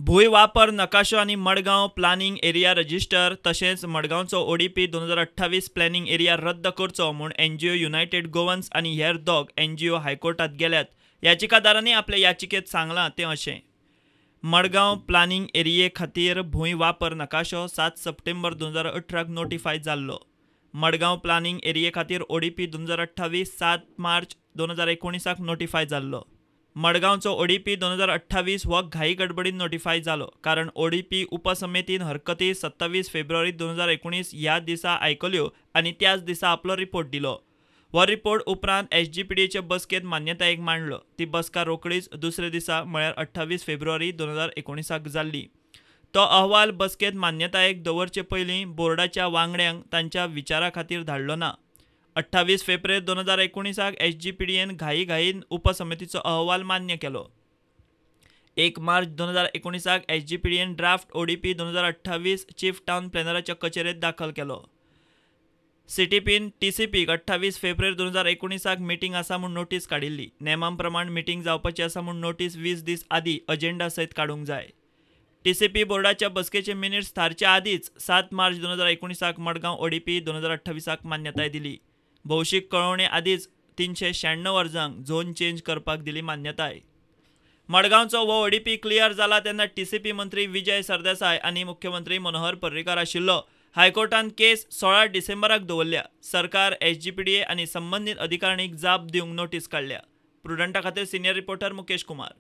भूंय वापर नकाशो आनी मडगांव प्लॅनिंग एरिया रजिस्टर तशेंच मडगांवचो ओडीपी 2028 प्लॅनिंग एरिया रद्द करचो म्हूण एनजीओ युनायटेड गोवन्स आनी हेर दोग एनजीओ हायकोर्टात गेल्यात. याचिकादारांनी आपल्या याचिकेत सांगलां तें अशें. मडगांव प्लॅनिंग एरिये खातीर भूंय वापर नकाशो 7 सप्टेंबर 2018 नोटिफाय जाल्लो. मडगांव प्लॅनिंग एरिये खातीर ओडीपी 2028 7 मार्च 2019 नोटिफाय जाल्लो. मडगांवचो ओडीपी 2028 हो घाई गडबडीन नोटिफाय जालो कारण ओडीपी उपसमितीन हरकती 27 फेब्रुवारी 2019 ह्या दिसा आयकल्यो आनी त्याच दिसा आपलो रिपोर्ट दिलो. हो रिपोर्ट उपरांत एसजीपीडीचे बसकेंत मान्यतायेक मांडलो. ती बसका रोखडीच दुसरे दिसा म्हळ्यार 28 फेब्रुवारी 2019 जाल्ली. तो अहवाल बसकेंत मान्यतायेक दवरचे पयलीं बोर्डाच्या वांगड्यांक तांच्या विचारा खातीर धाडलो ना. 28 फेब्रुवारी 2019 एसजीपीडीएन घाईन उपसमितीचो अहवाल मान्य केलो. 1 March 2019 SGPDN draft ODP 2028 chief town प्लॅनराच्या कचेरेंत दाखल केलो. सीटीपीन टीसीपीक 28 फेब्रुवारी 2019 मिटींग आसा म्हूण नोटीस काडिल्ली. नेमां प्रमाण मिटींग जावपाची आसा म्हूण नोटीस 20 दीस आदीं अजेंडा सयत काडूंक जाय. टीसीपी बोर्डाच्या बसकेचे मिनिट्स थारच्या आदींच 7 मार्च 2019 मडगांव ओडीपी 2028 मान्यताय दिली. भौशीक कळोवणे आदींच 396 अर्जांक झोन चेंज करपाक दिली मान्यताय. मडगांवचो हो ओडीपी क्लियर जाला तेन्ना टीसीपी मंत्री विजय सरदेसाय आनी मुख्यमंत्री मनोहर पर्रीकार आशिल्लो हायकोर्टान केस 16 डिसेंबराक दवरल्या. सरकार एसजीपीडीए आनी संबंदीत अधिकाऱ्यांक जाप दिवंक नोटीस काडल्या. प्रुडंटा खातीर सिनियर रिपोर्टर मुकेश कुमार.